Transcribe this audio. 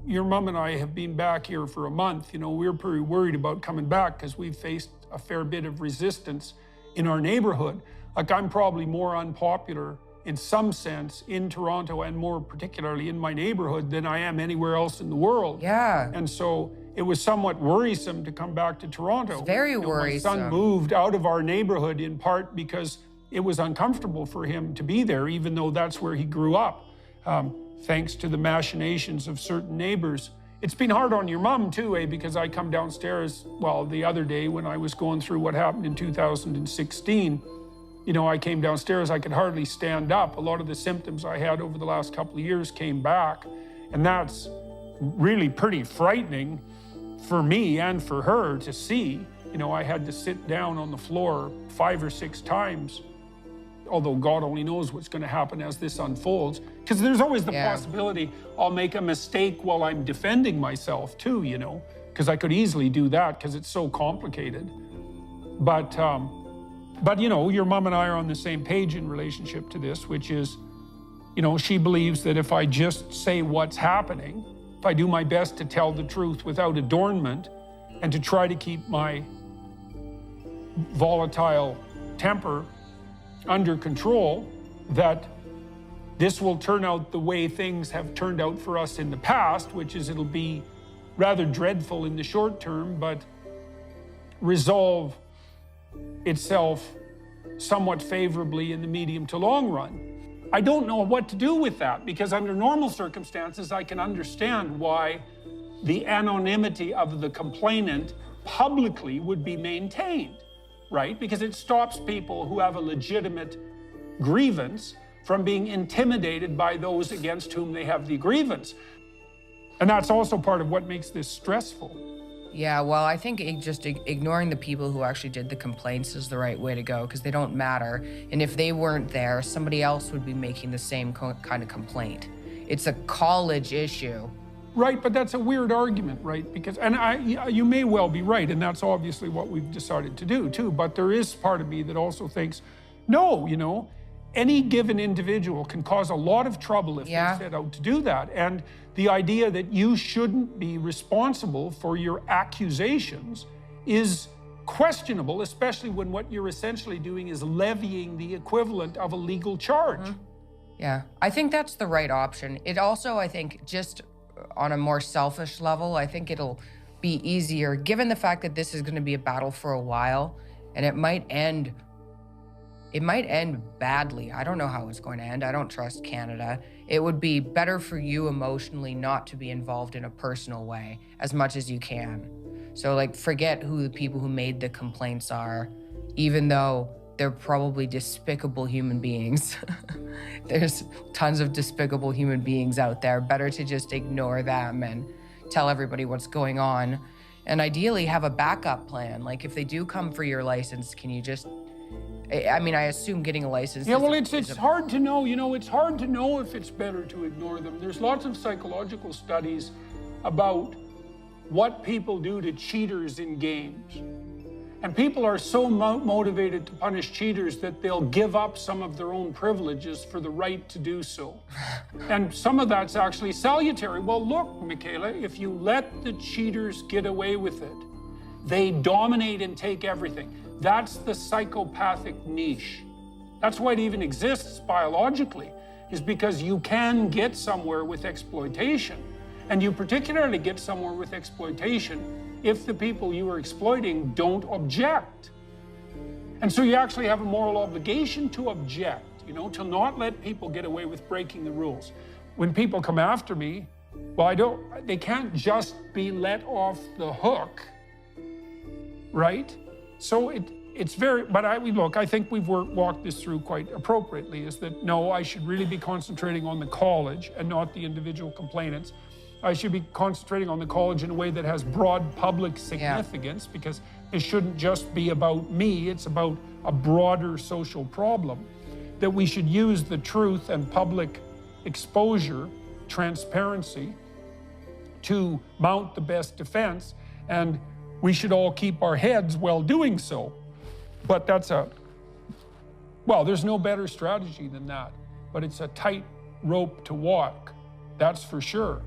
your mom and I have been back here for a month. We're pretty worried about coming back because we've faced a fair bit of resistance in our neighborhood. Like, I'm probably more unpopular in some sense in Toronto, and more particularly in my neighborhood, than I am anywhere else in the world. Yeah. And so it was somewhat worrisome to come back to Toronto. It's very worrisome. My son moved out of our neighborhood in part because it was uncomfortable for him to be there, even though that's where he grew up, thanks to the machinations of certain neighbors. It's been hard on your mom too, because I come downstairs, well, the other day when I was going through what happened in 2016, I came downstairs, I could hardly stand up. A lot of the symptoms I had over the last couple of years came back, and that's really pretty frightening for me and for her to see. I had to sit down on the floor 5 or 6 times, although God only knows what's going to happen as this unfolds, because there's always the possibility I'll make a mistake while I'm defending myself too, because I could easily do that because it's so complicated. But your mom and I are on the same page in relationship to this, which is, she believes that if I just say what's happening, if I do my best to tell the truth without adornment and to try to keep my volatile temper under control, that this will turn out the way things have turned out for us in the past, which is it'll be rather dreadful in the short term, but resolve itself somewhat favorably in the medium to long run. I don't know what to do with that, because under normal circumstances, I can understand why the anonymity of the complainant publicly would be maintained, right? Because it stops people who have a legitimate grievance from being intimidated by those against whom they have the grievance. And that's also part of what makes this stressful. Yeah, well, I think just ignoring the people who actually did the complaints is the right way to go, because they don't matter. And if they weren't there, somebody else would be making the same kind of complaint. It's a college issue. Right, but that's a weird argument, right? Because, you may well be right, and that's obviously what we've decided to do too, but there is part of me that also thinks, no, any given individual can cause a lot of trouble if they set out to do that. And the idea that you shouldn't be responsible for your accusations is questionable, especially when what you're essentially doing is levying the equivalent of a legal charge. Mm-hmm. Yeah, I think that's the right option. It also, I think, just on a more selfish level, I think it'll be easier, given the fact that this is going to be a battle for a while, and it might end badly. I don't know how it's going to end. I don't trust Canada. It would be better for you emotionally not to be involved in a personal way as much as you can. So forget who the people who made the complaints are, even though they're probably despicable human beings. There's tons of despicable human beings out there. Better to just ignore them and tell everybody what's going on. And ideally have a backup plan. If they do come for your license, can you just, I assume getting a license. Yeah, well, it's hard to know. It's hard to know if it's better to ignore them. There's lots of psychological studies about what people do to cheaters in games. And people are so motivated to punish cheaters that they'll give up some of their own privileges for the right to do so. And some of that's actually salutary. Well, look, Michaela, if you let the cheaters get away with it, they dominate and take everything. That's the psychopathic niche. That's why it even exists biologically, is because you can get somewhere with exploitation. And you particularly get somewhere with exploitation if the people you are exploiting don't object. And so you actually have a moral obligation to object, to not let people get away with breaking the rules. When people come after me, they can't just be let off the hook, right? So it's very, but I think we've walked this through quite appropriately, is that no, I should really be concentrating on the college and not the individual complainants. I should be concentrating on the college in a way that has broad public significance, because it shouldn't just be about me, it's about a broader social problem. That we should use the truth and public exposure, transparency, to mount the best defense, and we should all keep our heads while doing so. But there's no better strategy than that, but it's a tight rope to walk, that's for sure.